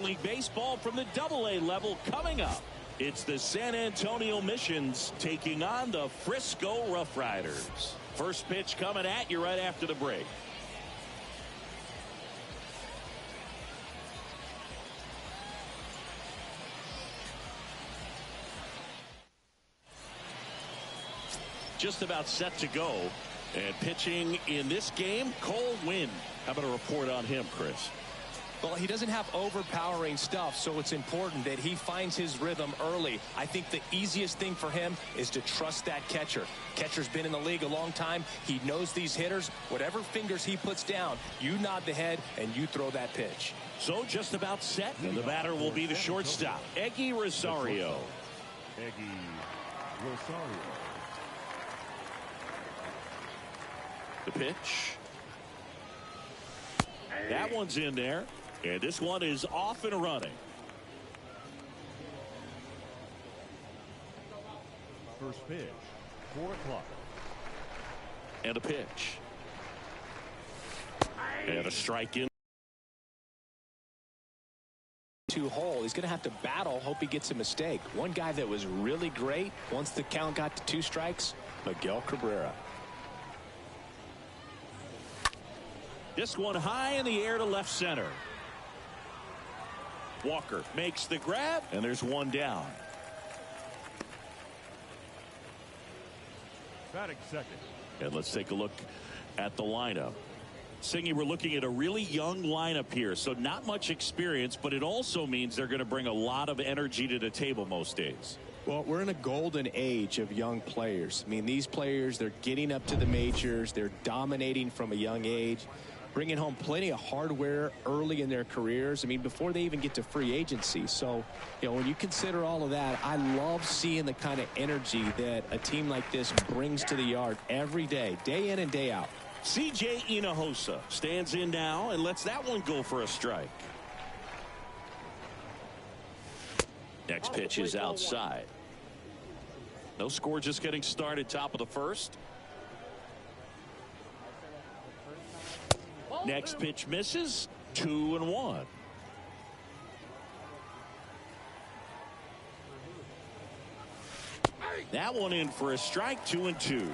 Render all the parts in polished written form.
League Baseball from the AA level coming up. It's the San Antonio Missions taking on the Frisco RoughRiders. First pitch coming at you right after the break. Just about set to go. And pitching in this game, Cole Winn. How about a report on him, Chris? Well, he doesn't have overpowering stuff, so it's important that he finds his rhythm early. I think the easiest thing for him is to trust that catcher. Catcher's been in the league a long time. He knows these hitters. Whatever fingers he puts down, you nod the head and you throw that pitch. So just about set, and the batter will be the shortstop, Eggy Rosario. Eggy Rosario. The pitch. That one's in there. And this one is off and running. First pitch, 4 o'clock. And a pitch. And a strike in. 2-hole. He's going to have to battle. Hope he gets a mistake. One guy that was really great once the count got to 2 strikes, Miguel Cabrera. This one high in the air to left center. Walker makes the grab, and there's one down. Batting second. And let's take a look at the lineup. Singy, we're looking at a really young lineup here, so not much experience, but it also means they're going to bring a lot of energy to the table most days. Well, we're in a golden age of young players. I mean, these players, they're getting up to the majors. They're dominating from a young age, bringing home plenty of hardware early in their careers. I mean, before they even get to free agency. So, you know, when you consider all of that, I love seeing the kind of energy that a team like this brings to the yard every day in and day out. CJ Inahosa stands in now and lets that one go for a strike. Next pitch is outside. No score, just getting started, top of the first. Next pitch misses. 2-1. That one in for a strike. 2-2.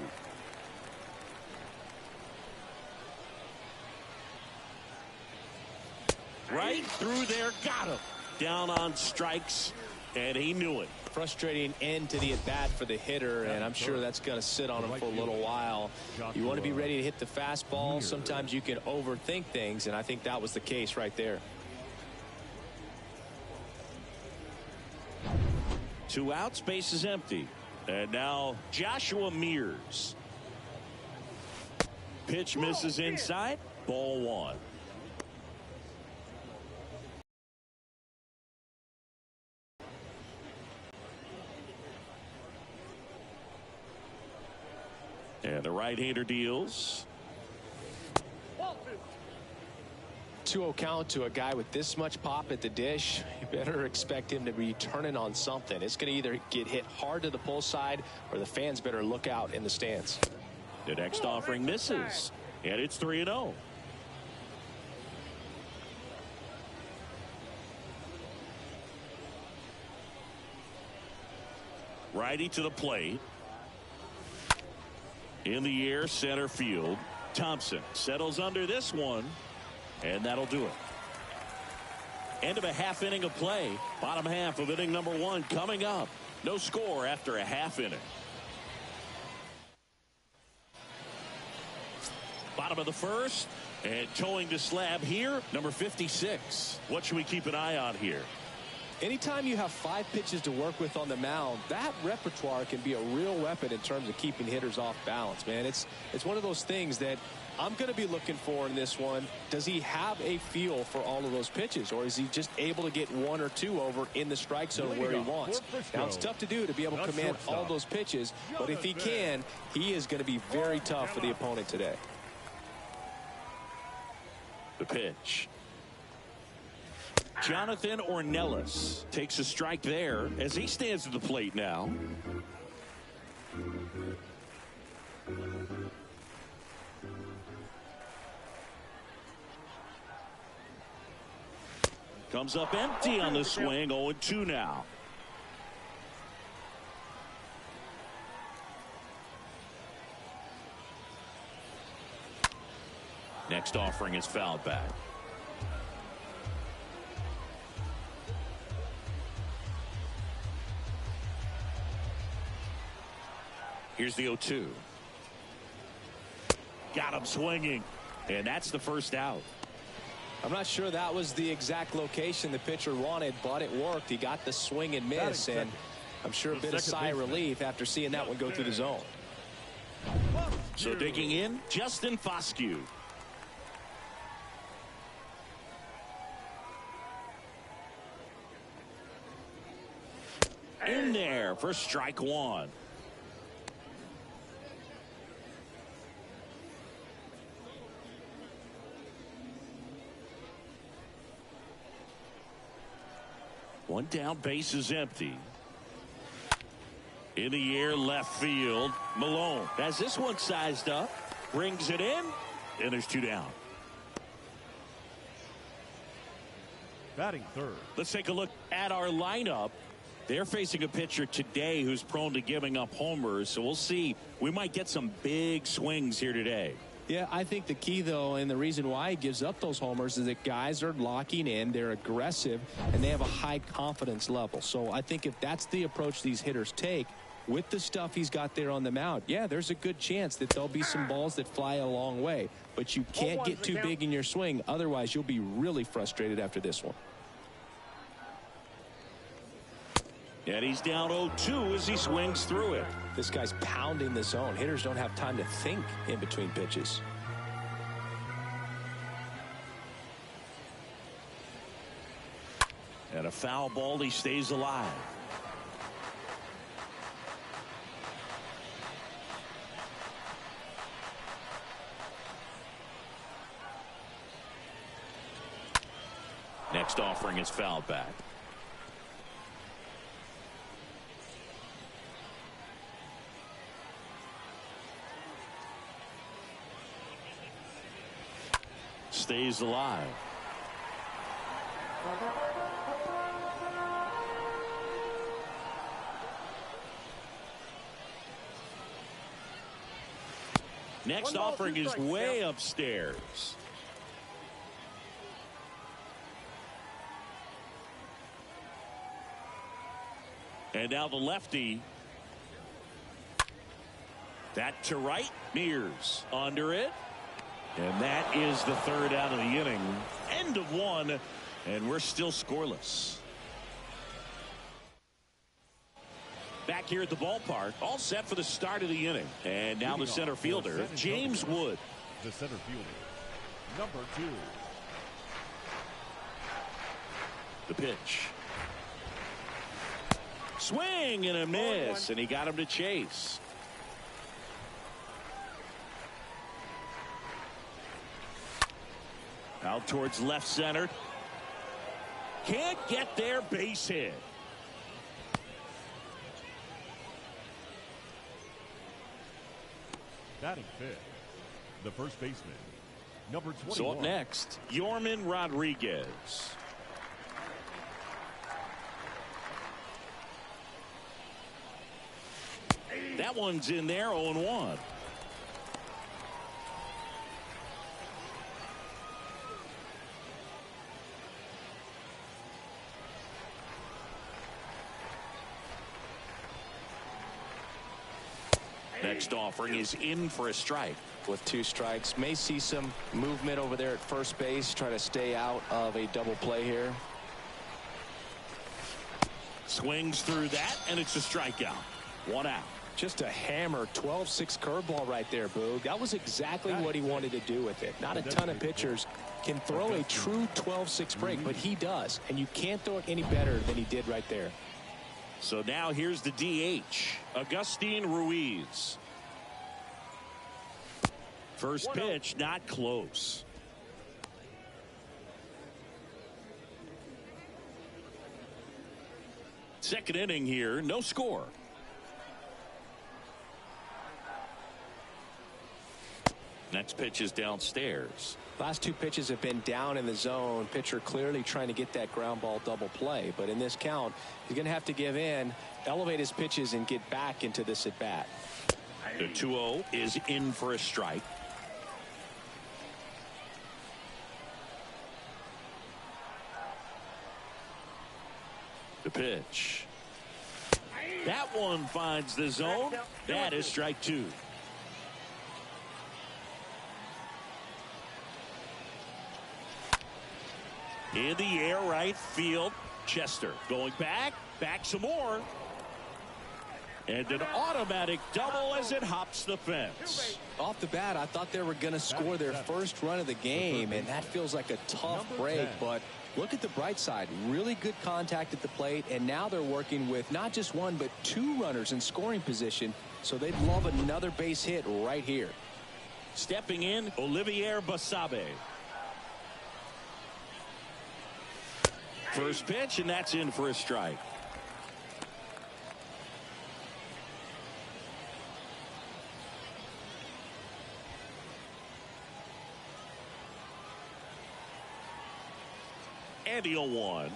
Right through there, got him. Down on strikes, and he knew it. Frustrating end to the at-bat for the hitter, and I'm sure that's going to sit on him for a little while. You want to be ready to hit the fastball. Sometimes you can overthink things, and I think that was the case right there. 2 outs, base is empty. And now Joshua Mears. Pitch misses inside. Ball 1. And the right-hander deals. 2-0 count to a guy with this much pop at the dish. You better expect him to be turning on something. It's going to either get hit hard to the pull side, or the fans better look out in the stands. The next offering misses, and it's 3-0. Righty to the plate. In the air, center field. Thompson settles under this one, and that'll do it. End of a half inning of play. Bottom half of inning number 1 coming up. No score after a half inning. Bottom of the first, and towing the slab here, number 56. What should we keep an eye on here? Anytime you have 5 pitches to work with on the mound, that repertoire can be a real weapon in terms of keeping hitters off balance, man. It's one of those things that I'm going to be looking for in this one. Does he have a feel for all of those pitches, or is he just able to get 1 or 2 over in the strike zone where he wants? Now, it's tough to do to be able to command all those pitches, but if he can, he is going to be very tough for the opponent today. The pitch. Jonathan Ornelas takes a strike there as he stands at the plate now. Comes up empty on the swing. 0-2 now. Next offering is fouled back. Here's the 0-2. Got him swinging. And that's the first out. I'm not sure that was the exact location the pitcher wanted, but it worked. He got the swing and miss, and I'm sure a bit of sigh of relief after seeing that one go through the zone. So digging in, Justin Foscue. In there for strike one. One down, base is empty. In the air, left field. Malone has this one sized up. Brings it in. And there's two down. Batting third. Let's take a look at our lineup. They're facing a pitcher today who's prone to giving up homers. So we'll see. We might get some big swings here today. Yeah, I think the key, though, and the reason why he gives up those homers is that guys are locking in, they're aggressive, and they have a high confidence level. So I think if that's the approach these hitters take, with the stuff he's got there on the mound, yeah, there's a good chance that there'll be some balls that fly a long way. But you can't get too big in your swing. Otherwise, you'll be really frustrated after this one. And he's down 0-2 as he swings through it. This guy's pounding the zone. Hitters don't have time to think in between pitches. And a foul ball, he stays alive. Next offering is fouled back. Stays alive. Next offering is way upstairs. And now the lefty. That to right. Mears under it. And that is the third out of the inning. End of one, and we're still scoreless. Back here at the ballpark, all set for the start of the inning. And now the center fielder, James Wood. The center fielder, number 2. The pitch. Swing and a miss, and he got him to chase. Out towards left center. Can't get there, base hit. Batting fifth, the first baseman, number 21. So up next, Yorman Rodriguez. That one's in there, 0-1. Next offering is in for a strike. With 2 strikes, may see some movement over there at first base, try to stay out of a double play here. Swings through that, and it's a strikeout. 1 out. Just a hammer 12-6 curveball right there, Boog. That was exactly what he wanted to do with it. Not a ton of pitchers can throw a true 12-6 break, but he does, and you can't throw it any better than he did right there. So now here's the DH, Agustin Ruiz. First pitch, not close. Second inning here, no score. Next pitch is downstairs. Last two pitches have been down in the zone. Pitcher clearly trying to get that ground ball double play. But in this count, he's going to have to give in, elevate his pitches, and get back into this at bat. The 2-0 is in for a strike. The pitch. That one finds the zone. That is strike two. In the air, right field. Chester going back some more. And an automatic double as it hops the fence. Off the bat, I thought they were going to score their first run of the game, and that feels like a tough break. But look at the bright side. Really good contact at the plate, and now they're working with not just one, but two runners in scoring position, so they'd love another base hit right here. Stepping in, Olivier Basabe. First pitch, and that's in for a strike. And the 0-1.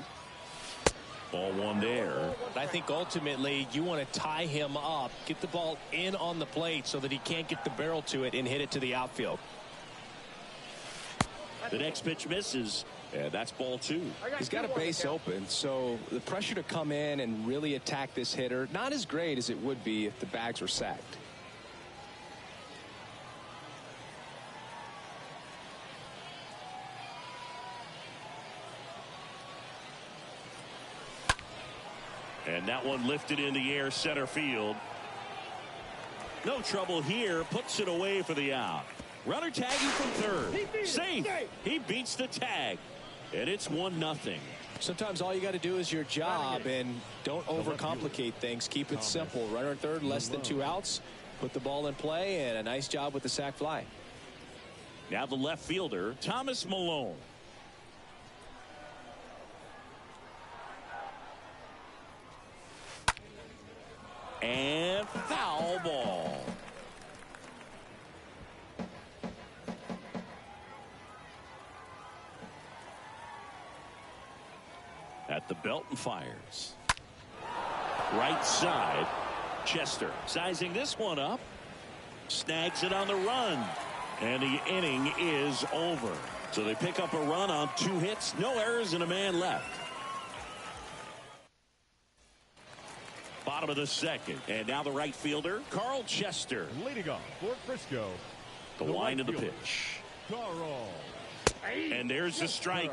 Ball one there. I think ultimately you want to tie him up, get the ball in on the plate so that he can't get the barrel to it and hit it to the outfield. The next pitch misses, and that's ball two. He's got a base open, so the pressure to come in and really attack this hitter, not as great as it would be if the bags were sacked. And that one lifted in the air, center field. No trouble here, puts it away for the out. Runner tagging from third. Safe. He beats the tag. And it's 1-0. Sometimes all you got to do is your job and don't overcomplicate things. Keep it simple. Runner at third, less than 2 outs. Put the ball in play, and a nice job with the sac fly. Now the left fielder, Thomas Malone. And foul ball. At the belt and fires. Right side. Chester sizing this one up. Snags it on the run. And the inning is over. So they pick up a run on 2 hits. No errors and a man left. Bottom of the second. And now the right fielder, Carl Chester. Leading off for Frisco. The line of the pitch. Carl. And there's the strike.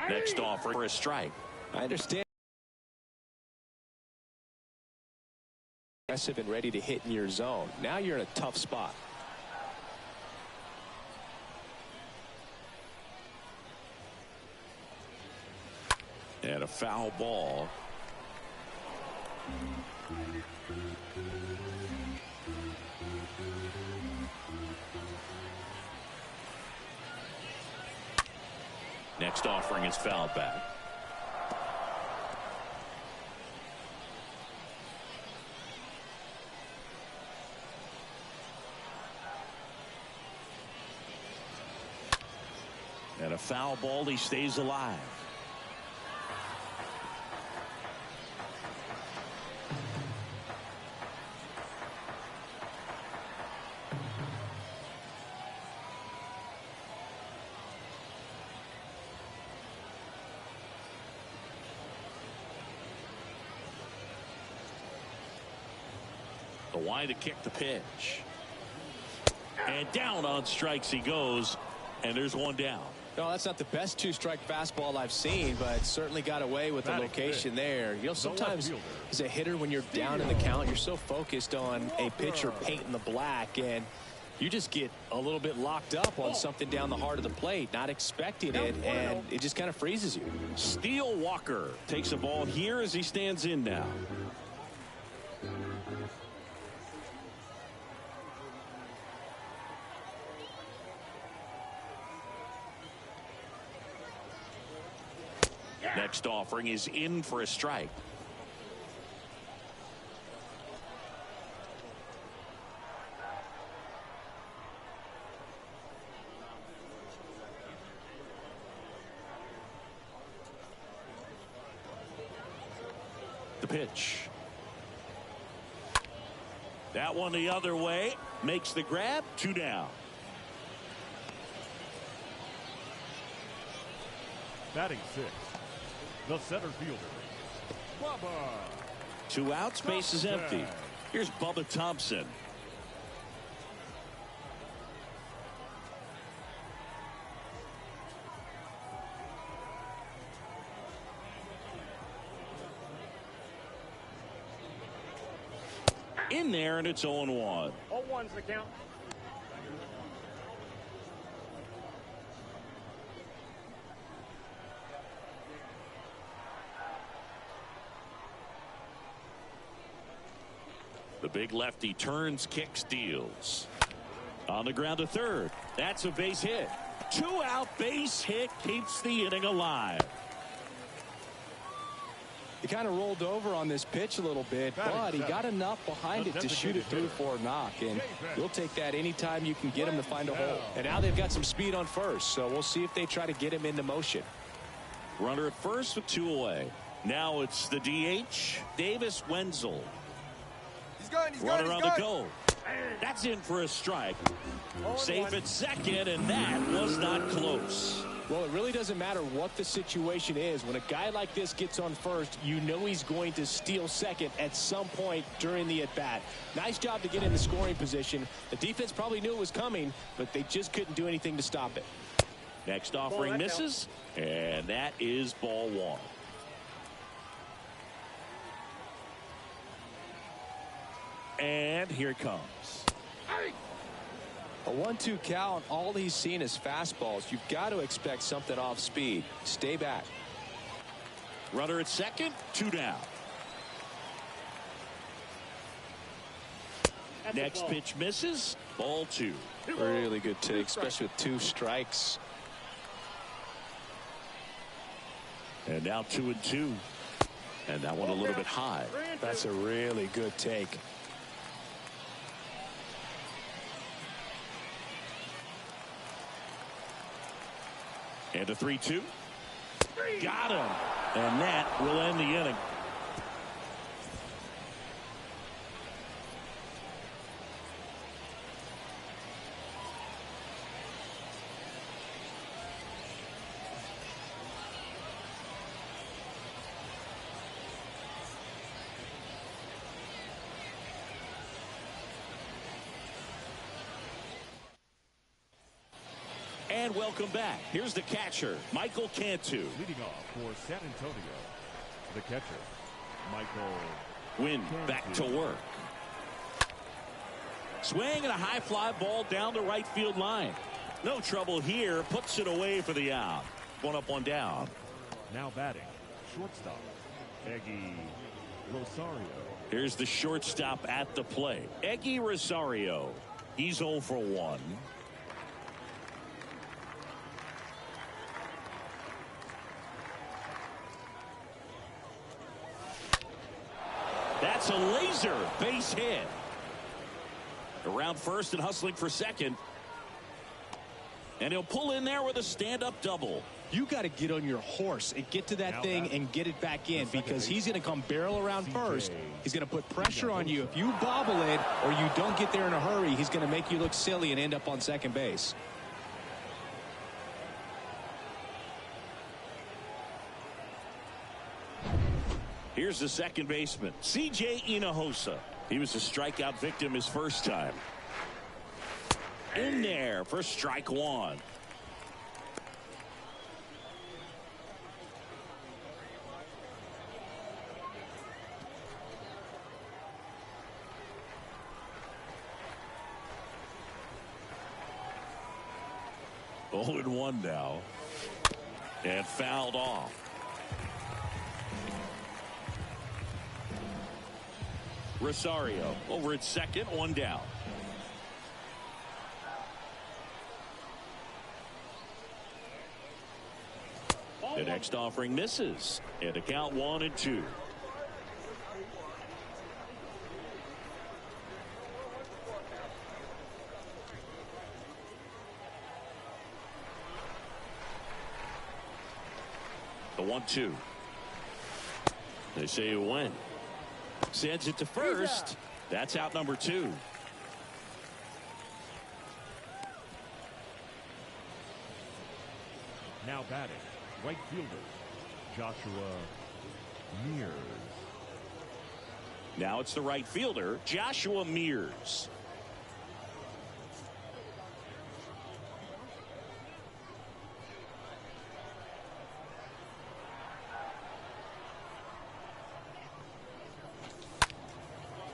Next offer for a strike. I understand. Aggressive and ready to hit in your zone. Now you're in a tough spot. And a foul ball. Next offering is fouled back. And a foul ball, he stays alive. The line to kick the pitch. And down on strikes he goes. And there's one down. No, that's not the best 2-strike fastball I've seen, but certainly got away with the location there. You know, sometimes as a hitter, when you're down in the count, you're so focused on a pitcher painting the black, and you just get a little bit locked up on something down the heart of the plate, not expecting it, and it just kind of freezes you. Steele Walker takes a ball here as he stands in now. Next offering is in for a strike. pitch. That one the other way. Makes the grab. 2 down. Batting 6, the center fielder, Bubba. 2 outs. Base is empty. Here's Bubba Thompson. In there, and it's 0-1. 0-1's the count. The big lefty turns, kicks, deals. On the ground to third. That's a base hit. 2-out base hit keeps the inning alive. He kind of rolled over on this pitch a little bit, but he got enough behind it to shoot it through for a knock, and you'll take that anytime you can get him to find a hole. And now they've got some speed on first, so we'll see if they try to get him into motion. Runner at first with 2 away. Now it's the DH, Davis Wenzel. Runner on the go. That's in for a strike. Safe at second, and that was not close. Well, it really doesn't matter what the situation is. When a guy like this gets on first, you know he's going to steal second at some point during the at-bat. Nice job to get in the scoring position. The defense probably knew it was coming, but they just couldn't do anything to stop it. Next offering misses, and that is ball 1. And here it comes. A 1-2 count, all he's seen is fastballs. You've got to expect something off speed. Stay back. Runner at second, 2 down. Next pitch misses, ball 2. Really good take, especially with 2 strikes. And now 2-2. And that one a little bit high. That's a really good take. And a 3-2. Got him. And that will end the inning. And welcome back. Here's the catcher, Michael Cantu. Leading off for San Antonio, the catcher, Michael Wynn Cantu. back to work. Swing and a high fly ball down the right field line. No trouble here. Puts it away for the out. 1 up, 1 down. Now batting, shortstop, Eggy Rosario. Here's the shortstop at the plate, Eggy Rosario. He's 0 for 1. That's a laser base hit. Around first and hustling for second. And he'll pull in there with a stand-up double. You got to get on your horse and get to that thing and get it back in, because he's going to come barrel around first. He's going to put pressure on you. If you bobble it or you don't get there in a hurry, he's going to make you look silly and end up on second base. Here's the second baseman, C.J. Inahosa. He was a strikeout victim his first time. In there for strike 1. Oh, and 1 now. And fouled off. Rosario over at second, 1 down. The next offering misses. And a count 1-2. The 1-2. They say when. Sends it to first. That's out number 2. Now batting, right fielder, Joshua Mears. Now it's the right fielder, Joshua Mears.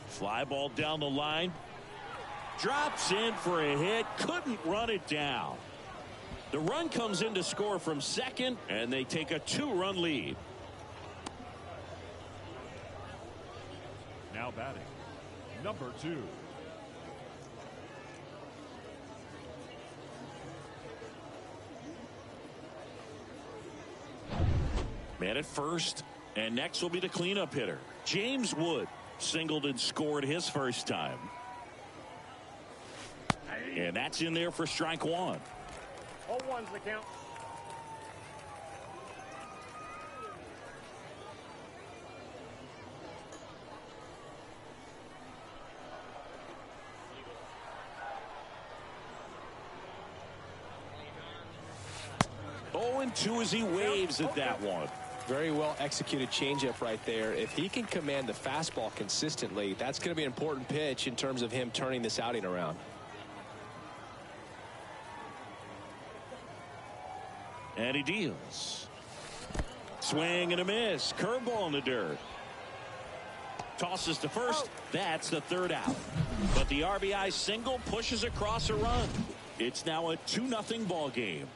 Fly ball down the line. Drops in for a hit. Couldn't run it down. The run comes in to score from second, and they take a 2-run lead. Now batting, number 2. Man at first, and next will be the cleanup hitter. James Wood singled and scored his first time. And that's in there for strike 1. 0-1's the count. Oh, and 2 as he waves at that one. Very well executed changeup right there. If he can command the fastball consistently, that's going to be an important pitch in terms of him turning this outing around. And he deals. Swing and a miss. Curveball in the dirt. Tosses to first. That's the 3rd out. But the RBI single pushes across a run. It's now a 2-0 ball game.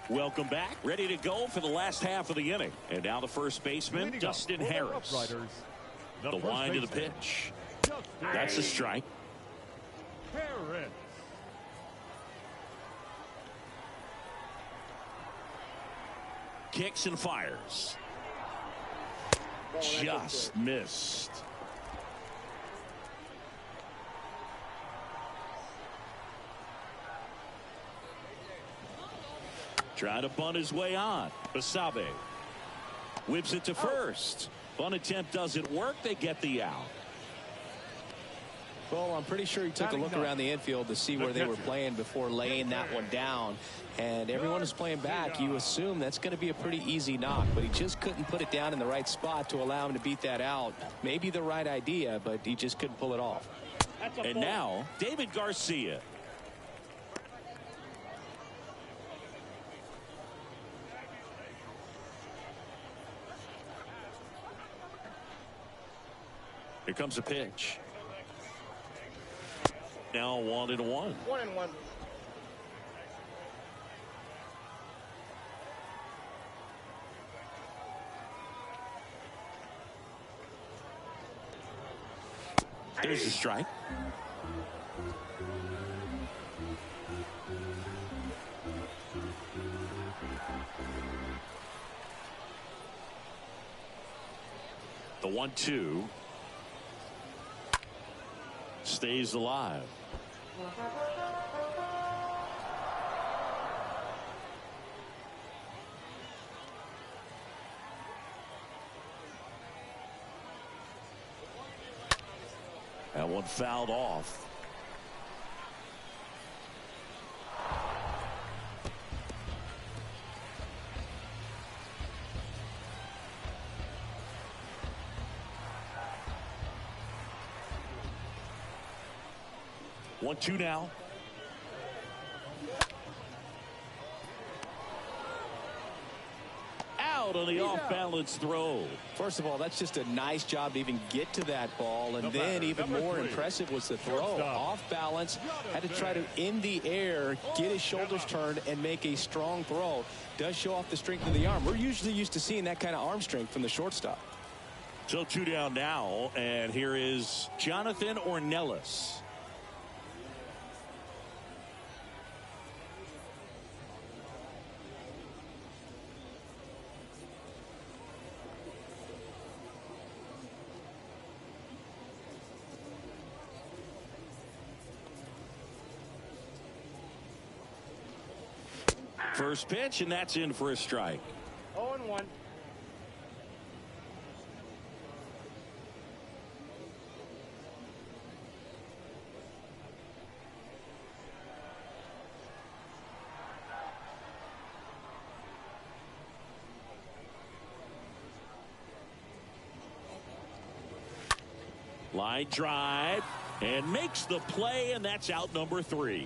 Welcome back. Ready to go for the last half of the inning. And now the first baseman, Dustin Harris. The wind to the pitch. That's a strike. Harris. Kicks and fires. Just missed. Trying to bunt his way on. Basabe whips it to first. Bunt attempt doesn't work. They get the out. Well, I'm pretty sure he took a look around the infield to see where they were playing before laying that one down. And everyone is playing back. You assume that's going to be a pretty easy knock, but he just couldn't put it down in the right spot to allow him to beat that out. Maybe the right idea, but he just couldn't pull it off. And now, David Garcia. Here comes a pitch. Now 1-1. 1-1. There's a strike. The 1-2 stays alive. That one fouled off. One, two now. Out on the off-balance throw. First of all, that's just a nice job to even get to that ball. And then even more impressive was the throw. Off balance, had to try to, in the air, get his shoulders turned and make a strong throw. Does show off the strength of the arm. We're usually used to seeing that kind of arm strength from the shortstop. So 2 down now, and here is Jonathan Ornelas. First pitch, and that's in for a strike. 0-1. Line drive, and makes the play, and that's out number 3.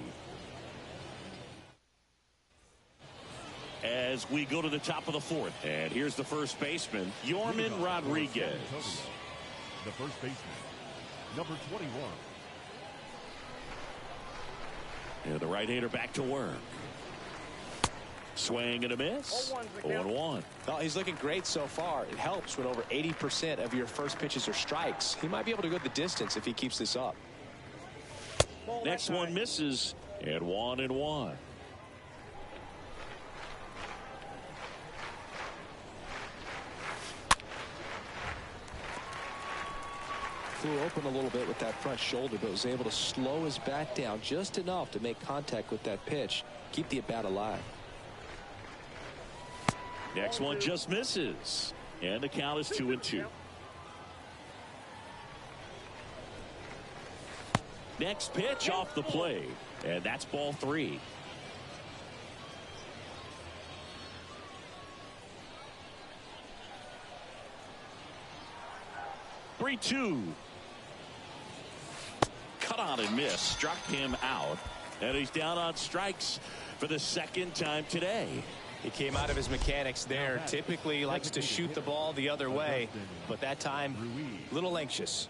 As we go to the top of the 4th, and here's the first baseman, Yorman Rodriguez. The first baseman, number 21. And the right-hander back to work. Swing and a miss. 0-1. Well, he's looking great so far. It helps when over 80% of your first pitches are strikes. He might be able to go the distance if he keeps this up. Next one misses, and 1-1. Flew open a little bit with that front shoulder, but was able to slow his bat down just enough to make contact with that pitch. Keep the at-bat alive. Next one just misses, and the count is 2-2. Next pitch off the plate, and that's ball 3. Three-2. Cut on and miss, struck him out, and he's down on strikes for the second time today. He came out of his mechanics there. Typically likes to shoot the ball the other way, but that time a little anxious.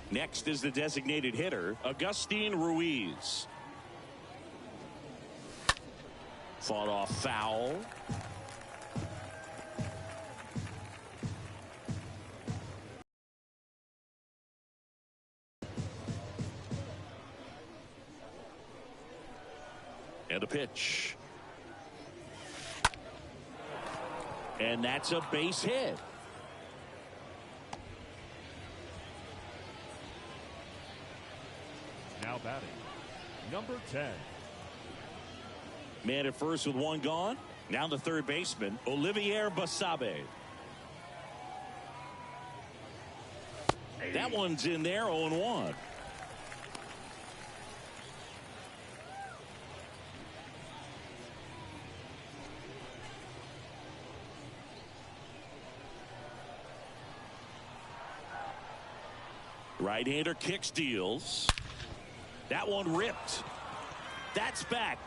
Next is the designated hitter, Agustin Ruiz. Fought off foul. And a pitch. And that's a base hit. Now batting, number 10. Man at first with one gone. Now the third baseman, Olivier Basabe. That one's in there, 0-1. Right-hander kick steals. That one ripped. That's back.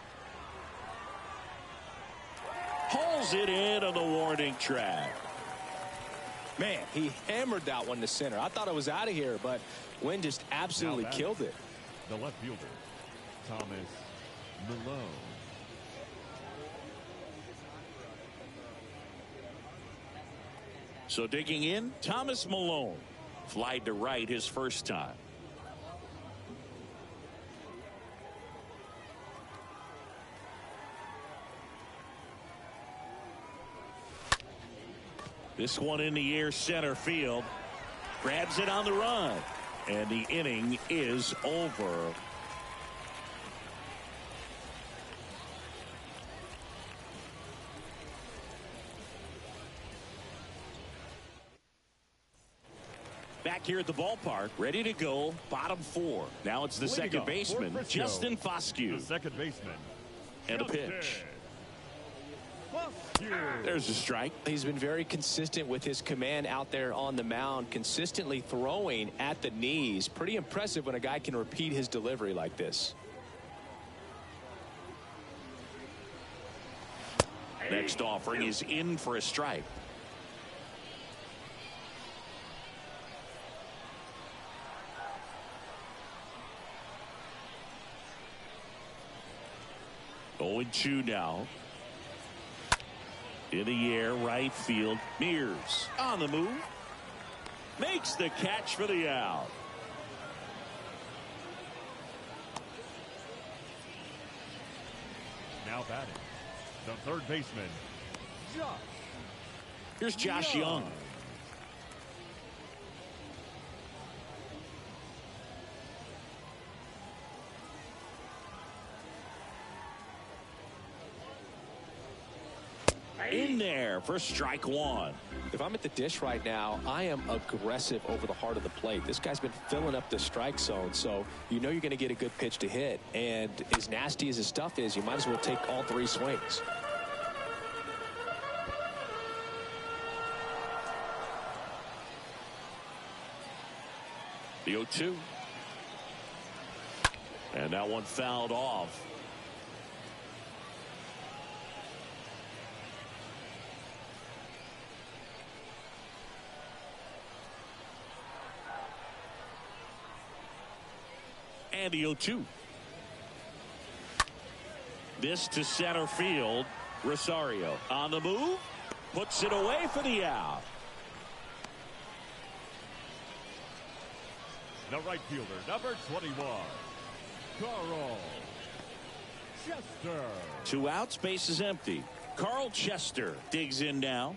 Hauls it in on the warning track. Man, he hammered that one to center. I thought it was out of here, but Wynn just absolutely killed it. The left fielder, Thomas Malone. So digging in, Thomas Malone. Flied to right his first time. This one in the air, center field. Grabs it on the run. And the inning is over. Back here at the ballpark, ready to go, bottom 4. Now it's the second baseman, Justin Foscue. The second baseman. And a pitch. There's a strike. He's been very consistent with his command out there on the mound, consistently throwing at the knees. Pretty impressive when a guy can repeat his delivery like this. Next offering is in for a strike. Going 2 now. In the air, right field. Mears on the move. Makes the catch for the out. Now batting, the third baseman, Josh. Here's Josh Young. in there for strike one. If I'm at the dish right now, I am aggressive over the heart of the plate. This guy's been filling up the strike zone, so you know you're going to get a good pitch to hit. And as nasty as his stuff is, you might as well take all 3 swings. The 0-2. And that one fouled off. And the 0-2. This to center field. Rosario on the move. Puts it away for the out. The right fielder, number 21, Carl Chester. 2 outs, base is empty. Carl Chester digs in now.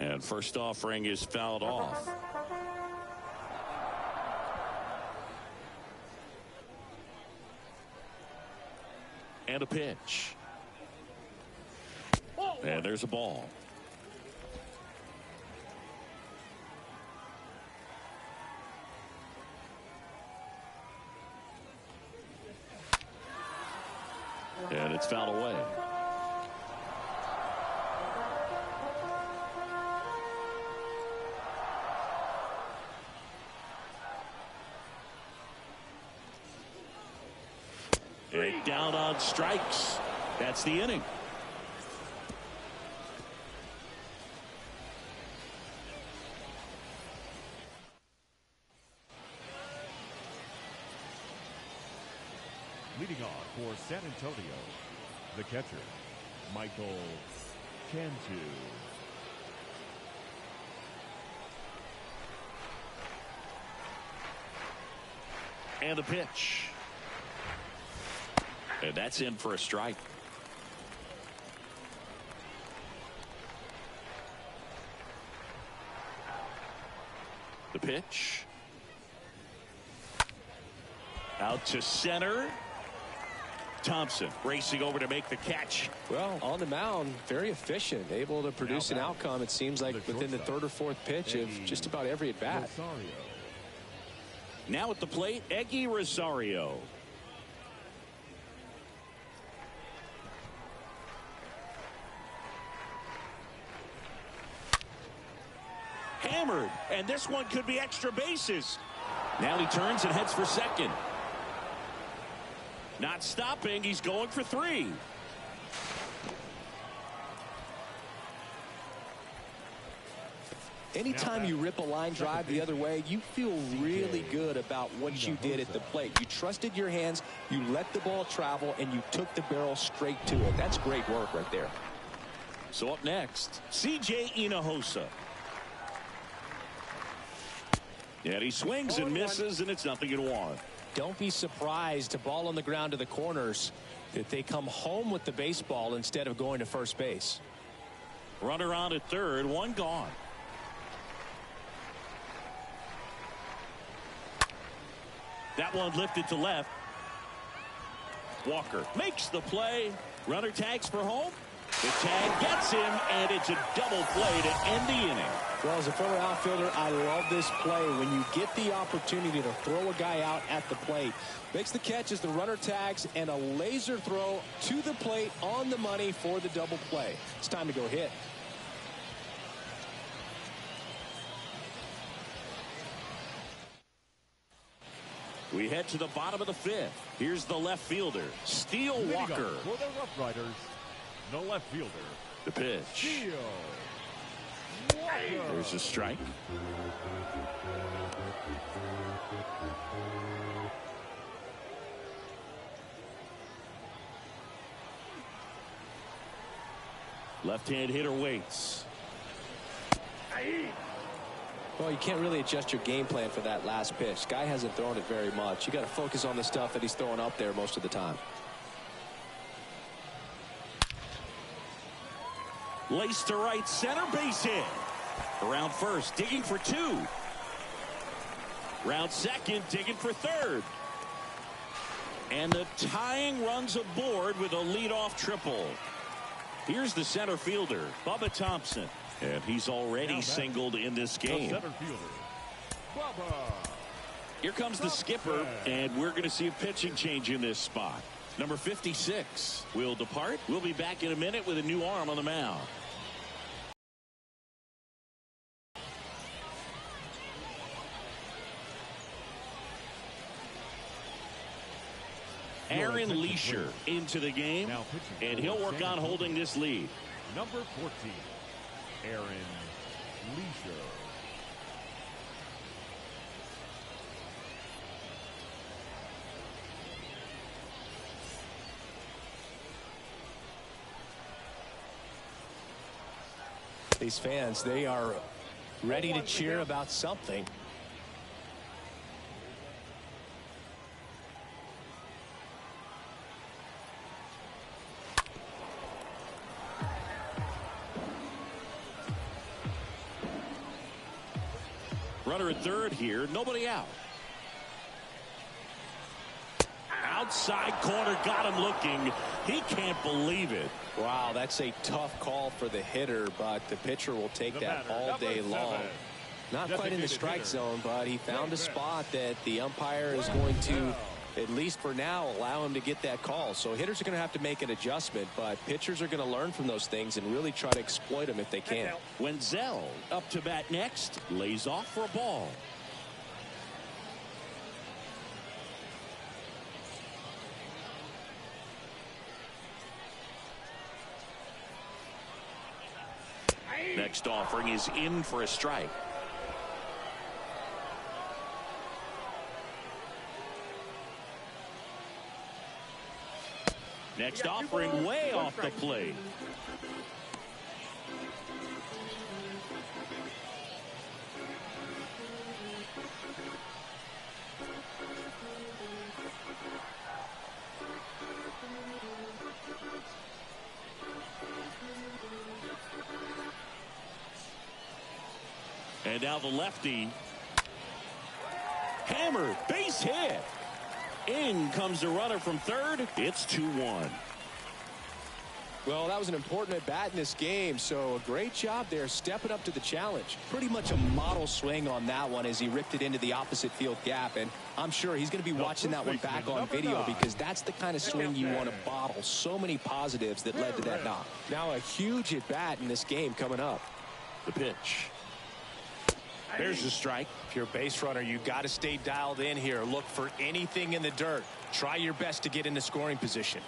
And first offering is fouled off. And a pitch. And there's a ball. And it's fouled away. Down on strikes. That's the inning. Leading off for San Antonio, the catcher, Michael Cantu. And a pitch. And that's in for a strike. The pitch. Out to center. Thompson racing over to make the catch. Well, on the mound, very efficient, able to produce an outcome, it seems like, within the 3rd or 4th pitch of just about every at-bat. Now at the plate, Eggy Rosario. Hammered, and this one could be extra bases. Now he turns and heads for second. Not stopping, he's going for 3. Anytime you rip a line drive the other way, you feel really good about what you did at the plate. You trusted your hands, you let the ball travel, and you took the barrel straight to it. That's great work right there. So up next, C.J. Inahosa. And he swings and misses, and it's 0-1. Don't be surprised, a ball on the ground to the corners, that they come home with the baseball instead of going to first base. Runner on at third, 1 gone. That one lifted to left. Walker makes the play. Runner tags for home. The tag gets him, and it's a double play to end the inning. Well, as a former outfielder, I love this play. When you get the opportunity to throw a guy out at the plate, makes the catch as the runner tags, and a laser throw to the plate on the money for the double play. It's time to go hit. We head to the bottom of the 5th. Here's the left fielder, Steele Walker. For the RoughRiders, the left fielder, The pitch. Steele Walker. There's a strike. Left-hand hitter waits. Well, you can't really adjust your game plan for that last pitch. Guy hasn't thrown it very much. You got to focus on the stuff that he's throwing up there most of the time. Lace to right center, base hit. Around first, digging for 2. Round second, digging for 3rd. And the tying runs aboard with a leadoff triple. Here's the center fielder, Bubba Thompson. And he's already singled in this game. The center fielder, Bubba. Here comes the skipper, and we're going to see a pitching change in this spot. Number 56 will depart. We'll be back in a minute with a new arm on the mound. Aaron Leisure into the game, and he'll work on holding this lead. Number 14, Aaron Leisure. These fans, they are ready to cheer about something. Runner at third here, nobody out. Outside corner, got him looking. He can't believe it. Wow, that's a tough call for the hitter, but the pitcher will take that all day long. Not quite in the strike zone, but he found a spot that the umpire is going to, at least for now, allow him to get that call. So hitters are going to have to make an adjustment, but pitchers are going to learn from those things and really try to exploit them if they can. Wenzel up to bat next, lays off for a ball. Next offering is in for a strike. Next offering way off the plate. And now the lefty. Hammered, base hit. In comes the runner from third. It's 2-1. Well, that was an important at bat in this game, so a great job there stepping up to the challenge. Pretty much a model swing on that one as he ripped it into the opposite field gap, and I'm sure he's going to be watching that one back on video because that's the kind of swing you want to bottle. So many positives that led to that knock. Now a huge at bat in this game coming up. The pitch. There's the strike. If you're a base runner, you got to stay dialed in here. Look for anything in the dirt. Try your best to get into scoring position.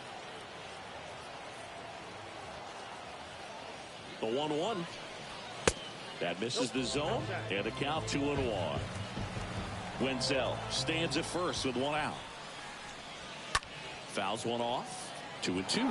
The 1-1. That misses the zone, and the count 2-1. Wenzel stands at first with one out. Fouls one off. 2-2.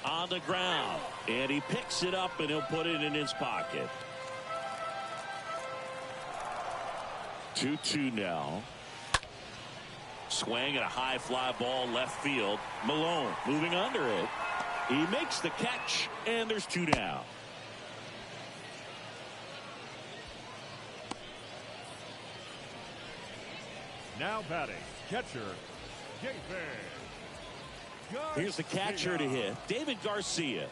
On the ground, and he picks it up and he'll put it in his pocket. 2-2 now. Swing and a high fly ball left field. Malone moving under it. He makes the catch, and there's 2 down. Now batting, catcher, JBaker. Here's the catcher to hit, David Garcia.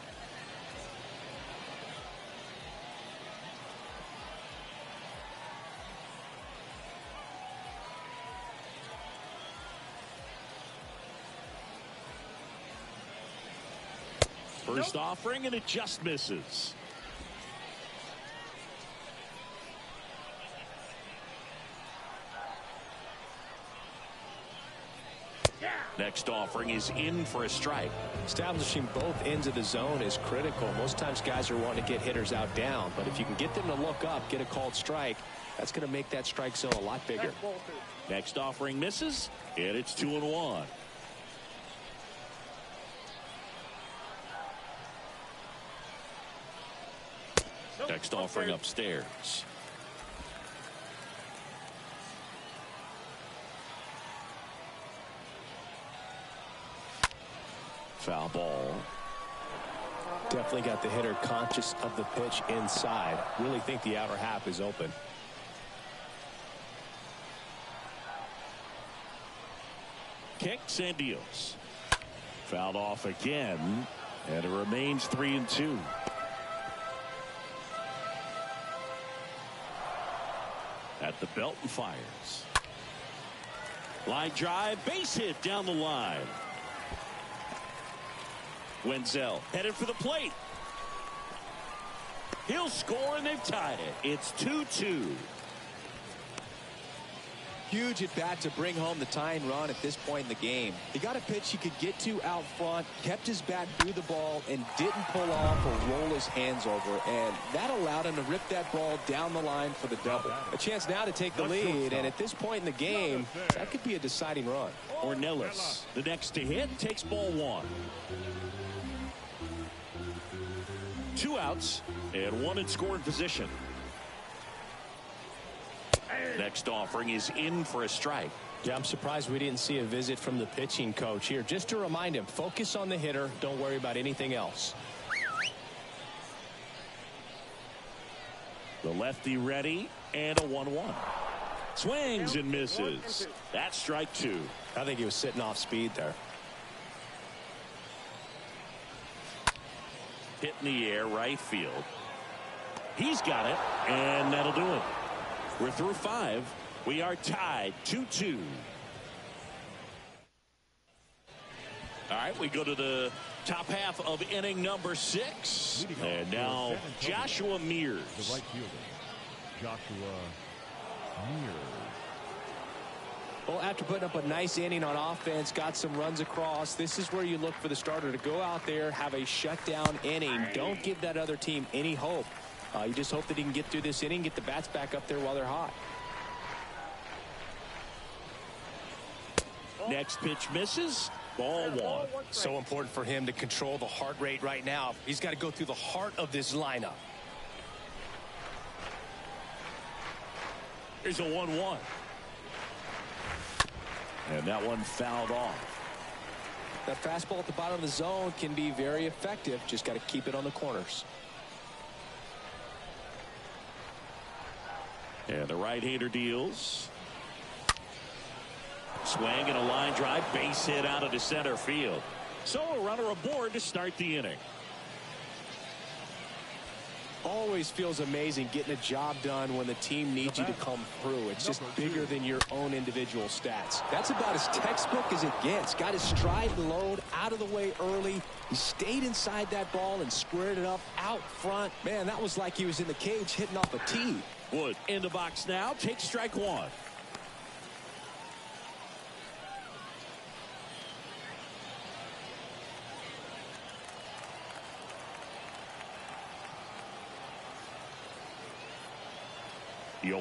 First offering, and it just misses. Next offering is in for a strike. Establishing both ends of the zone is critical. Most times guys are wanting to get hitters out down, but if you can get them to look up, get a called strike, that's going to make that strike zone a lot bigger. Next offering misses, and it's 2-1. Next offering upstairs. Foul ball. Definitely got the hitter conscious of the pitch inside. Really think the outer half is open. Kicks and deals. Fouled off again, and it remains 3-2. At the belt and fires. Line drive, base hit down the line. Wenzel headed for the plate. He'll score, and they've tied it. It's 2-2. Huge at bat to bring home the tying run at this point in the game. He got a pitch he could get to out front, kept his bat through the ball, and didn't pull off or roll his hands over. And that allowed him to rip that ball down the line for the double. A chance now to take the lead, and at this point in the game, that could be a deciding run. Ornelas, the next to hit, takes ball one. 2 outs and 1 in scoring position. Next offering is in for a strike. Yeah, I'm surprised we didn't see a visit from the pitching coach here. Just to remind him, focus on the hitter. Don't worry about anything else. The lefty ready, and a 1-1. Swings and misses. That's strike 2. I think he was sitting off speed there. Hit in the air, right field. He's got it, and that'll do it. We're through 5. We are tied 2-2. All right, we go to the top half of inning number 6. And now Joshua Mears. The right fielder, Joshua Mears. Well, after putting up a nice inning on offense, got some runs across, this is where you look for the starter to go out there, have a shutdown inning. Don't give that other team any hope. You just hope that he can get through this inning, get the bats back up there while they're hot. Next pitch misses. Ball 1. So important for him to control the heart rate right now. He's got to go through the heart of this lineup. Here's a 1-1. And that one fouled off. That fastball at the bottom of the zone can be very effective. Just got to keep it on the corners. And the right-hander deals. Swing and a line drive, base hit out into center field. So a runner aboard to start the inning. Always feels amazing getting a job done when the team needs you to come through. It's just bigger than your own individual stats. That's about as textbook as it gets. Got his stride and load out of the way early. He stayed inside that ball and squared it up out front. Man, that was like he was in the cage hitting off a tee. Wood in the box now, takes strike 1.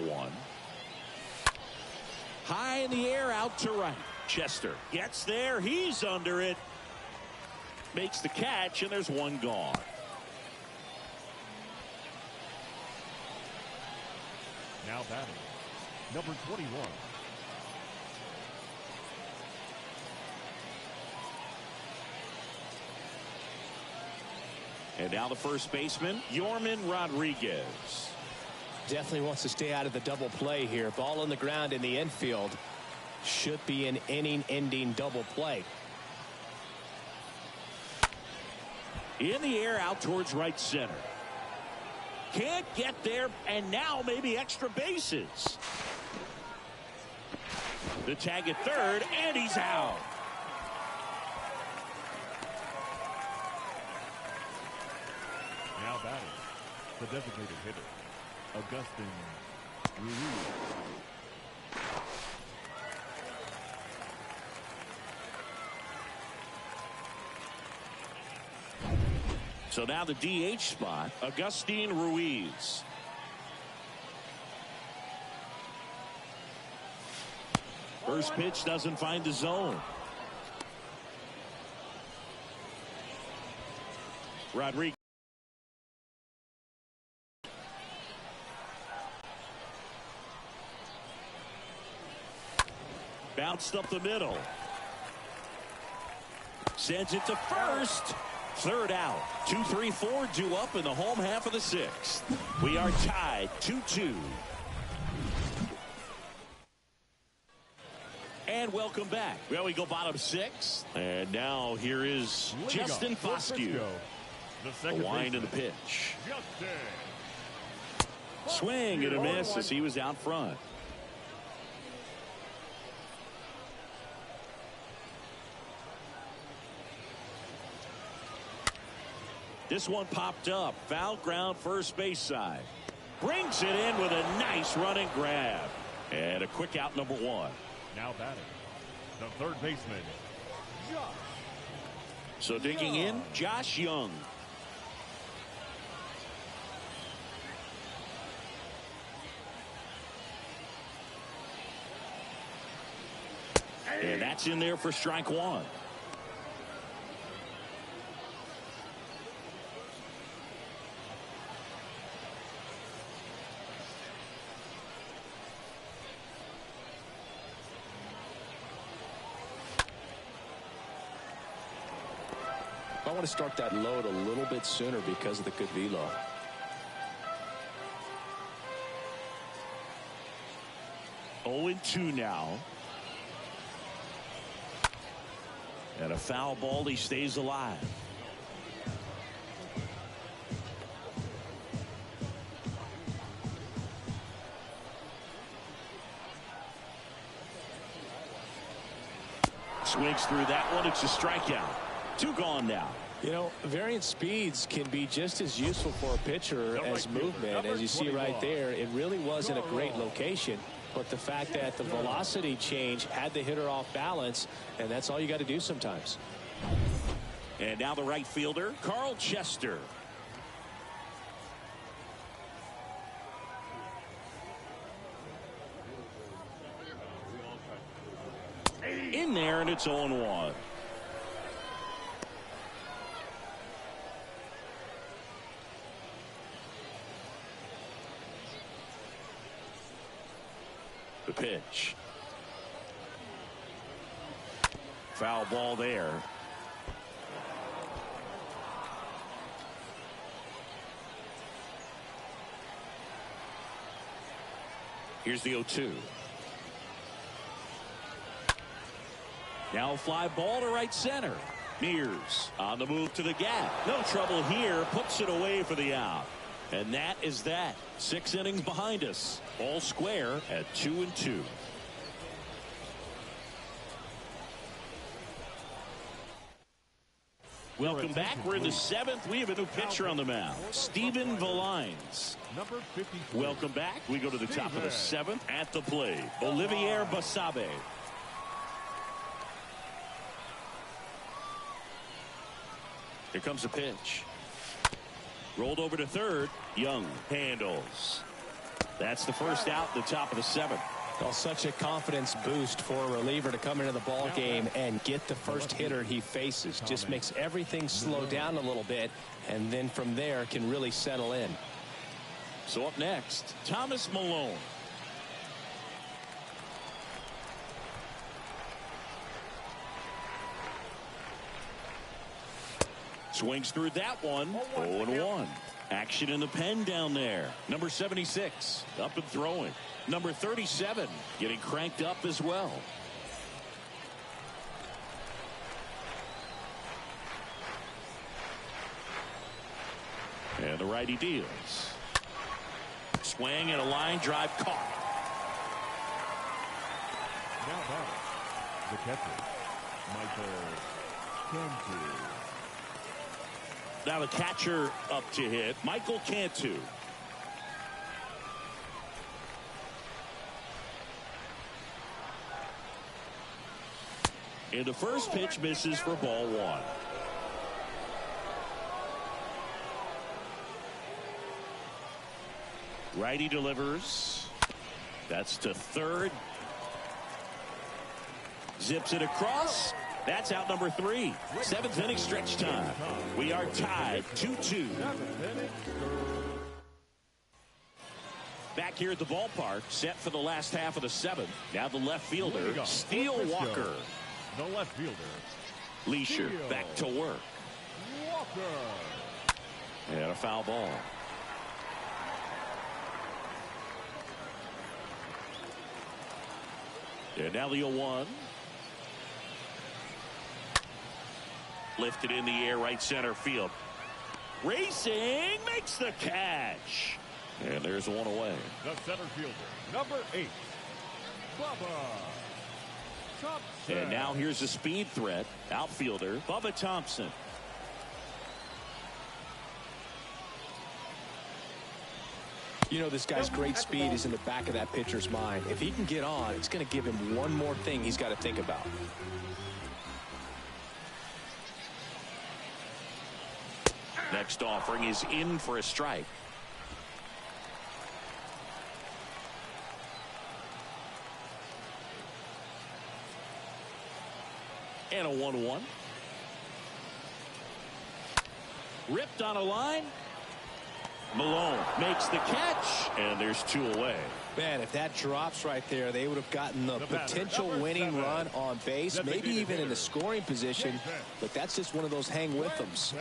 One. High in the air, out to right. Chester gets there. He's under it. Makes the catch, and there's one gone. Now batting, number 21. And now the first baseman, Yorman Rodriguez. Definitely wants to stay out of the double play here. Ball on the ground in the infield. Should be an inning-ending double play. In the air, out towards right center. Can't get there, and now maybe extra bases. The tag at third, and he's out. Now batting, the designated hitter, Augustin Ruiz. So now the DH spot, Augustin Ruiz. First pitch doesn't find the zone. Rodriguez. bounced up the middle. Sends it to first. Third out. 2, 3, 4 due up in the home half of the sixth. We are tied 2-2. And welcome back. Well, we go bottom six. And now here is Justin Foscue. The wind of the pitch. Swing and a miss as he was out front. This one popped up. Foul ground first base side. Brings it in with a nice running grab. And a quick out, number one. Now batting, the third baseman, Josh. So digging in, Josh Young. And that's in there for strike one. I want to start that load a little bit sooner because of the good velo. Oh, 2 now. And a foul ball. He stays alive. Swings through that one. It's a strikeout. 2 gone now. You know, variant speeds can be just as useful for a pitcher as movement. As you see right there, it really was in a great location. But the fact that the velocity change had the hitter off balance, and that's all you got to do sometimes. And now the right fielder, Carl Chester. In there, and it's 0-1. The pitch. Foul ball there. Here's the 0-2. Now a fly ball to right center. Mears on the move to the gap. No trouble here. Puts it away for the out. And that is that. 6 innings behind us. All square at 2-2. Welcome back. We're in the 7th. We have a new pitcher on the mound. Steven Valines. Number 53. Welcome back. We go to the top of the 7th. At the plate, Olivier Basabe. Here comes a pitch. Rolled over to third. Young handles. That's the first out, the top of the 7th. Well, such a confidence boost for a reliever to come into the ball game and get the first hitter he faces. Just makes everything slow down a little bit, and then from there can really settle in. So up next, Thomas Malone. Swings through that one. 0-1. Action in the pen down there. Number 76 up and throwing. Number 37 getting cranked up as well. And the righty deals. Swing and a line drive caught. Now batting, the catcher, Michael Cantu. Now the catcher up to hit, Michael Cantu. And the first pitch misses for ball 1. Righty delivers. That's to third. Zips it across. That's out number 3. 7th inning stretch time. We are tied 2-2. Back here at the ballpark, set for the last half of the seventh. Now the left fielder, Steele Walker. The left fielder, Leisure Steele back to work. Walker. And a foul ball. And now the 0-1. Lifted in the air, right center field. Racing, makes the catch. And there's one away. The center fielder, number 8, Bubba Thompson. And now here's a speed threat. Outfielder, Bubba Thompson. You know, this guy's great speed is in the back of that pitcher's mind. If he can get on, it's going to give him one more thing he's got to think about. Next offering is in for a strike. And a 1-1. Ripped on a line. Malone makes the catch, and there's 2 away. Man, if that drops right there, they would have gotten the potential winning run on base, maybe even in the scoring position, but that's just one of those hang with thems.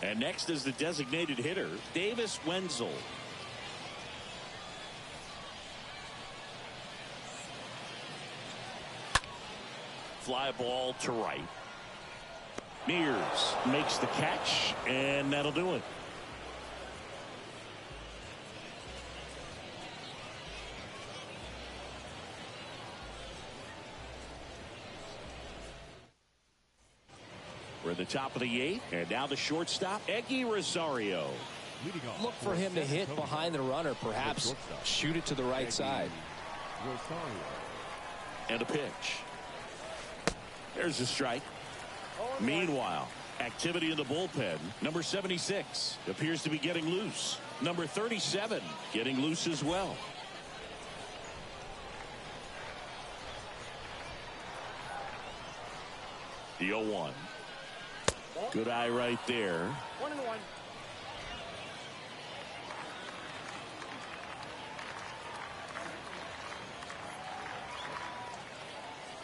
And next is the designated hitter, Davis Wenzel. Fly ball to right. Mears makes the catch, and that'll do it. We're at the top of the 8th, and now the shortstop, Eggy Rosario. Look for him to hit behind the runner, perhaps shoot it to the right side. And a pitch. There's a strike. Meanwhile, activity in the bullpen. Number 76 appears to be getting loose. Number 37 getting loose as well. The 0-1. Good eye right there. 1-1.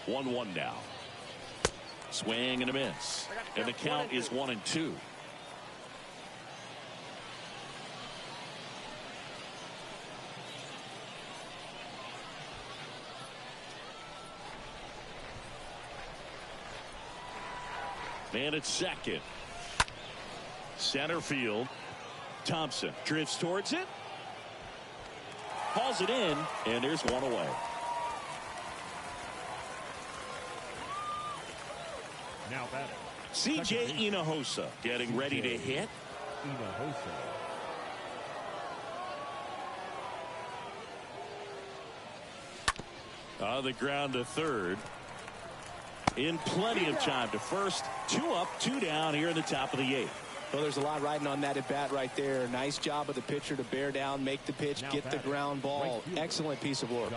1-1 now. Swing and a miss. And the count is 1-2. Man at second. Center field. Thompson drifts towards it. Hauls it in, and there's one away. Now batting, C.J. Inahosa getting ready to hit. Inahosa. On the ground to third. In plenty of time to first. 2 up, 2 down here in the top of the 8th. Well, there's a lot riding on that at bat right there. Nice job of the pitcher to bear down, make the pitch, get the ground ball. Excellent piece of work.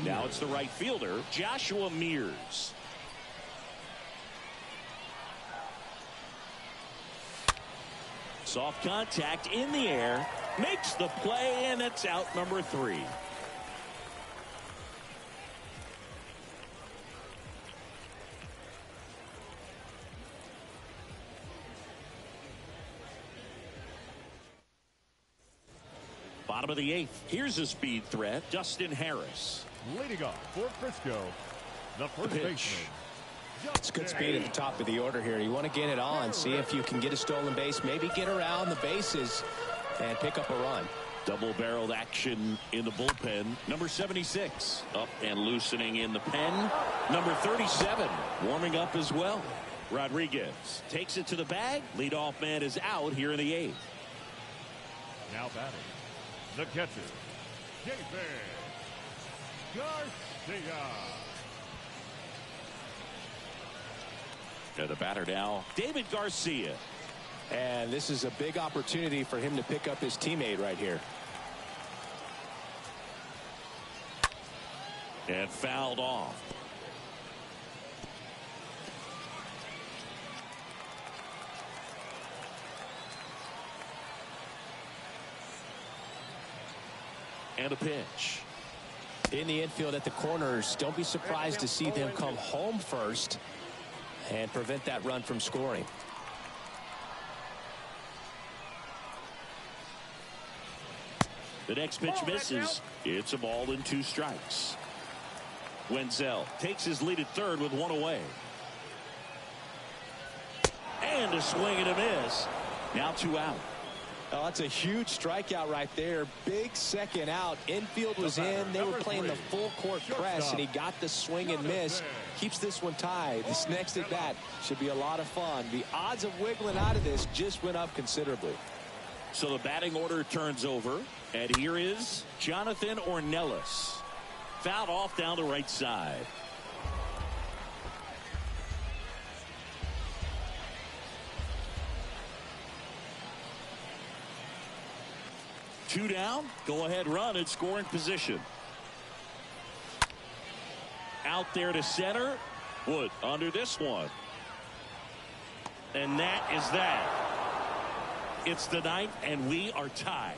Now it's the right fielder, Joshua Mears. Soft contact in the air, makes the play, and it's out number 3. Bottom of the 8th. Here's a speed threat, Justin Harris. Leading off for Frisco, the first baseman. It's good speed at the top of the order here. You want to get it on, see if you can get a stolen base, maybe get around the bases and pick up a run. Double-barreled action in the bullpen. Number 76 up and loosening in the pen. Number 37 warming up as well. Rodriguez takes it to the bag. Leadoff man is out here in the 8th. Now batting, the catcher, Garcia. And the batter now, David Garcia. And this is a big opportunity for him to pick up his teammate right here. And fouled off. And a pitch. In the infield at the corners, don't be surprised to see them come home first and prevent that run from scoring. The next pitch misses. It's a ball and 2 strikes. Wenzel takes his lead at third with 1 away. And a swing and a miss. Now 2 out. Oh, that's a huge strikeout right there. Big second out. Infield was in. They were playing the full court press, and he got the swing and miss. Keeps this one tied. This next at bat should be a lot of fun. The odds of wiggling out of this just went up considerably. So the batting order turns over, and here is Jonathan Ornelas. Fouled off down the right side. Two down, go ahead run in scoring position. Out there to center. Wood under this one. And that is that. It's the 9th, and we are tied.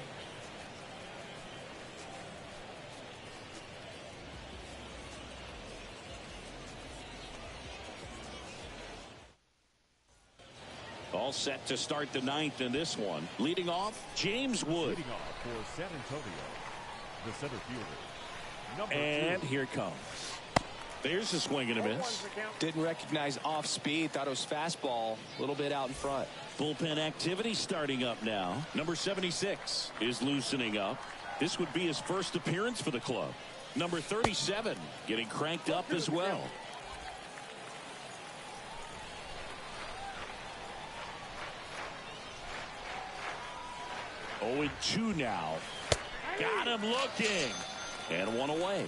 All set to start the 9th in this one. Leading off, James Wood. Leading off for San Antonio, the center fielder, number 2. And here it comes. There's a swing and a miss. Didn't recognize off speed. Thought it was fastball. A little bit out in front. Bullpen activity starting up now. Number 76 is loosening up. This would be his first appearance for the club. Number 37 getting cranked up as well. Oh, and 2 now. Got him looking. And 1 away.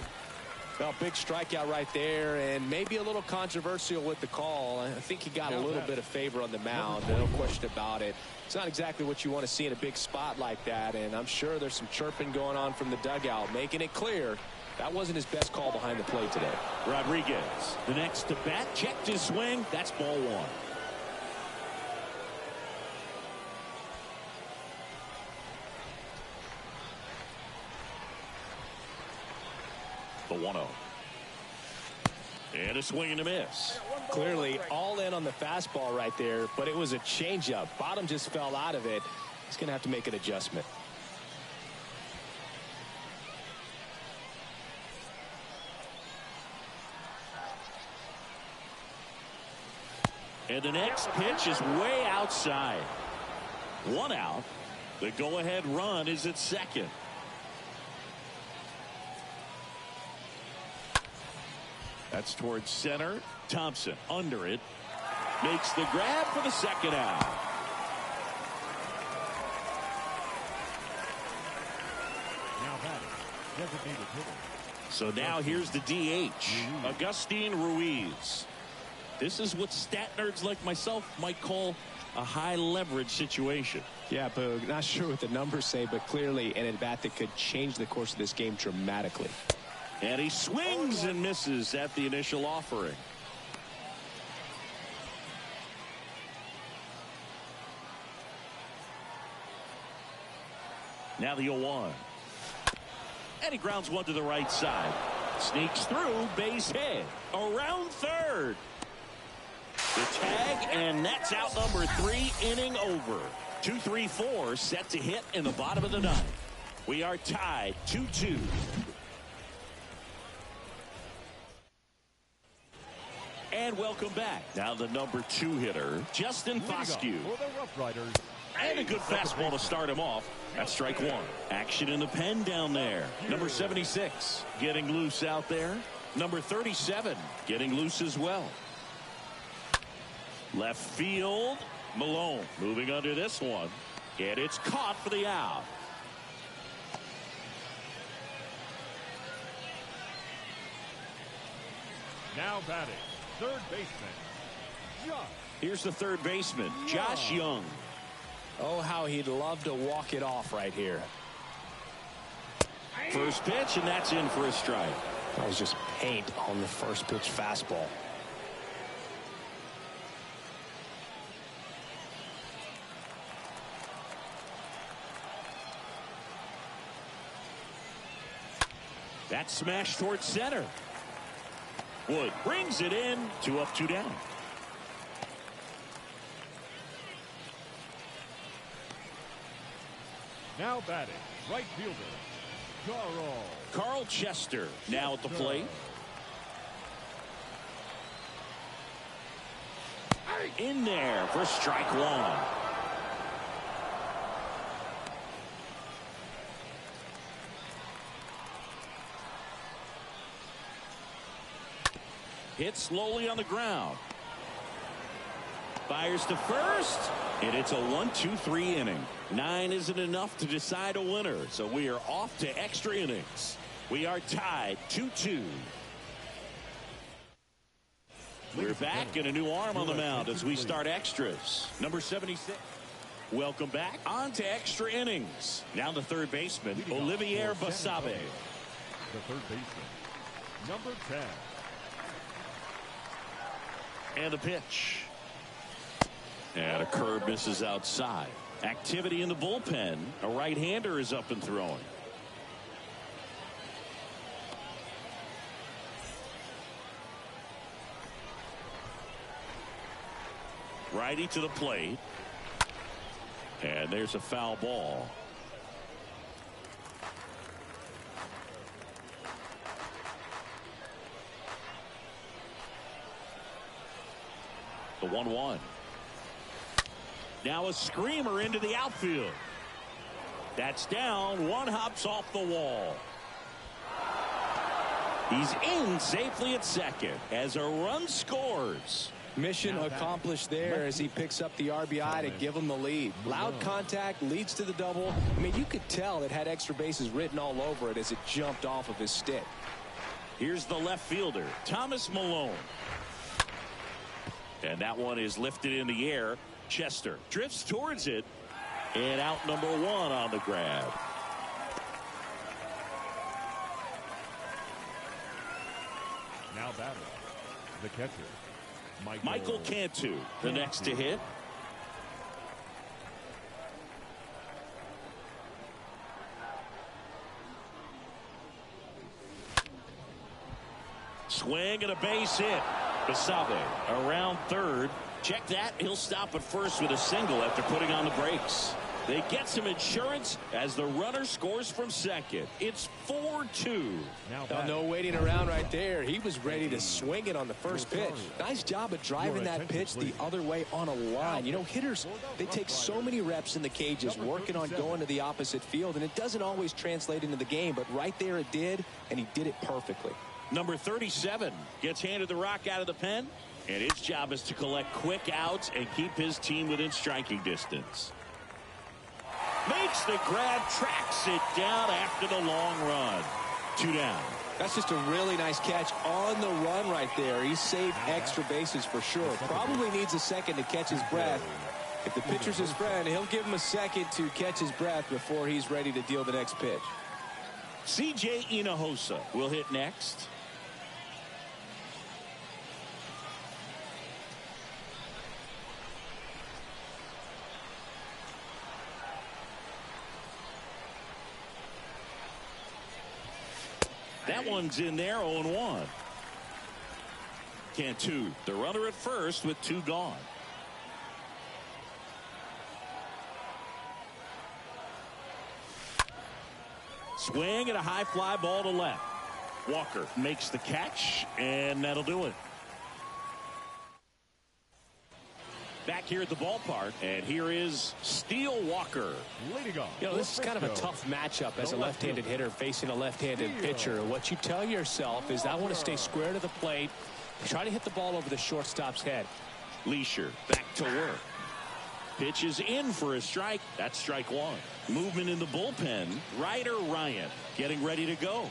Well, big strikeout right there, and maybe a little controversial with the call. I think he got a little bit of favor on the mound. No question about it. It's not exactly what you want to see in a big spot like that, and I'm sure there's some chirping going on from the dugout, making it clear that wasn't his best call behind the plate today. Rodriguez, the next to bat, checked his swing. That's ball 1. The 1-0. And a swing and a miss. Clearly all in on the fastball right there, but it was a changeup. Bottom just fell out of it. He's going to have to make an adjustment. And the next pitch is way outside. 1 out. The go-ahead run is at second. That's towards center. Thompson under it. Makes the grab for the second out. Now batting, designated hitter. So now here's the DH, Agustin Ruiz. This is what stat nerds like myself might call a high leverage situation. Yeah, Boog, not sure what the numbers say, but clearly an at-bat that could change the course of this game dramatically. And he swings and misses at the initial offering. Now the 0-1. And he grounds one to the right side. Sneaks through, base hit. Around third. The tag, and that's out number 3, inning over. 2-3-4 set to hit in the bottom of the 9th. We are tied 2-2. And welcome back. Now the number 2 hitter, Justin Foscue. For the RoughRiders. And a good fastball to start him off. That's strike 1. Action in the pen down there. Number 76 getting loose out there. Number 37 getting loose as well. Left field, Malone moving under this one. And it's caught for the out. Now batting, third baseman, Josh. Here's the third baseman, Josh Young. Oh, how he'd love to walk it off right here. First pitch, and that's in for a strike. That was just paint on the first pitch fastball. That's smashed towards center. Wood brings it in. 2 up, 2 down. Now batting, right fielder, Carl Chester now at the plate. In there for strike 1. Hit slowly on the ground. Fires to first, and it's a 1-2-3 inning. 9 isn't enough to decide a winner, so we are off to extra innings. We are tied 2-2. We're back in a new arm on the mound as we start extras. Number 76. Welcome back on to extra innings. Now the third baseman, Olivier Basabe. The third baseman, number 10. And a pitch. And a curve misses outside. Activity in the bullpen. A right-hander is up and throwing. Righty to the plate. And there's a foul ball. The 1-1. Now a screamer into the outfield. That's down. One hops off the wall. He's in safely at second as a run scores. Mission accomplished there as he picks up the RBI to give him the lead. Loud contact leads to the double. I mean, you could tell it had extra bases written all over it as it jumped off of his stick. Here's the left fielder, Thomas Malone. And that one is lifted in the air. Chester drifts towards it. And out number 1 on the grab. Now batting, the catcher, Michael Cantu, the next to hit. Swing and a base hit. Basabe around third. Check that. He'll stop at first with a single after putting on the brakes. They get some insurance as the runner scores from second. It's 4-2. Now no waiting around right there. He was ready to swing it on the first pitch. Nice job of driving that pitch the other way on a line. You know, hitters, they take so many reps in the cages working on going to the opposite field, and it doesn't always translate into the game, but right there it did, and he did it perfectly. Number 37 gets handed the rock out of the pen, and his job is to collect quick outs and keep his team within striking distance. Makes the grab, tracks it down after the long run. 2 down. That's just a really nice catch on the run right there. He saved extra bases for sure. Probably needs a second to catch his breath. If the pitcher's his friend, he'll give him a second to catch his breath before he's ready to deal the next pitch. C.J. Inahosa will hit next. That one's in there, 0-1. Cantu, the runner at first with 2 gone. Swing and a high fly ball to left. Walker makes the catch, and that'll do it. Back here at the ballpark, and here is Steele Walker. You know, this is kind of a tough matchup as a left-handed hitter facing a left-handed pitcher. What you tell yourself is I want to stay square to the plate, try to hit the ball over the shortstop's head. Leisure back to work. Pitch is in for a strike. That's strike 1. Movement in the bullpen. Ryder Ryan getting ready to go.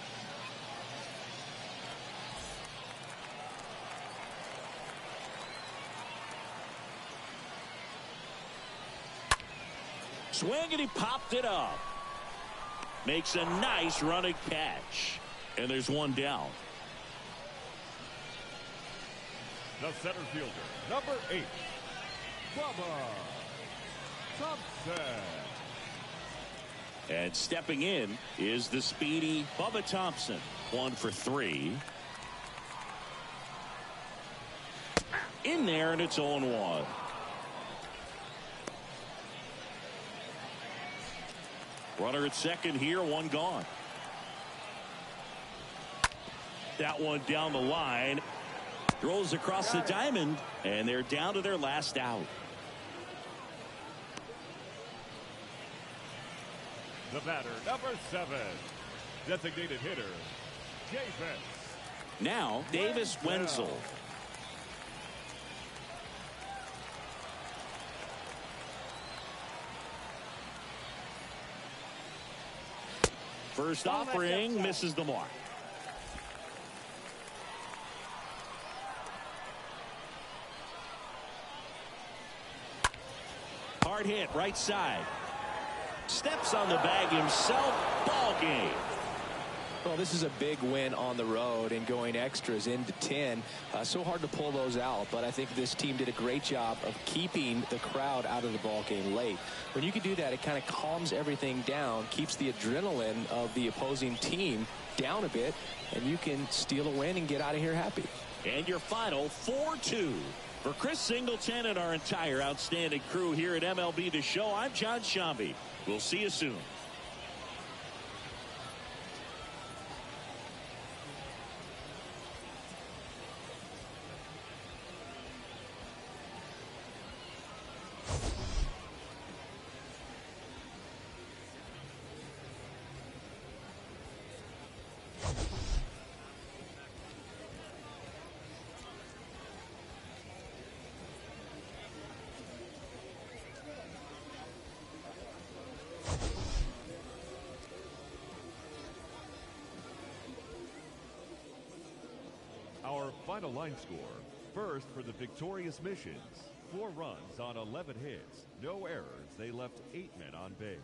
Swing and he popped it up. Makes a nice running catch. And there's 1 down. The center fielder, number 8, Bubba Thompson. And stepping in is the speedy Bubba Thompson. 1 for 3. In there, and it's 0-1. Runner at second here, 1 gone. That one down the line. Throws across the diamond, and they're down to their last out. The batter, number 7. Designated hitter, Davis. Now, Davis Wenzel. First offering misses the mark. Hard hit right side. Steps on the bag himself. Ball game. Well, this is a big win on the road and going extras into 10. So hard to pull those out, but I think this team did a great job of keeping the crowd out of the ball game late. When you can do that, it kind of calms everything down, keeps the adrenaline of the opposing team down a bit, and you can steal a win and get out of here happy. And your final 4-2. For Chris Singleton and our entire outstanding crew here at MLB The Show, I'm John Shambi. We'll see you soon. Our final line score. First for the victorious Missions. 4 runs on 11 hits. No errors. They left 8 men on base.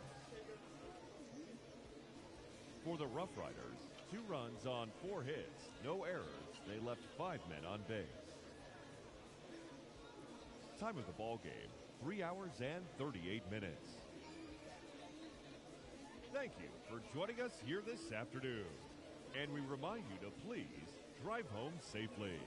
For the RoughRiders, 2 runs on 4 hits. No errors. They left 5 men on base. Time of the ball game, 3 hours and 38 minutes. Thank you for joining us here this afternoon. And we remind you to please drive home safely.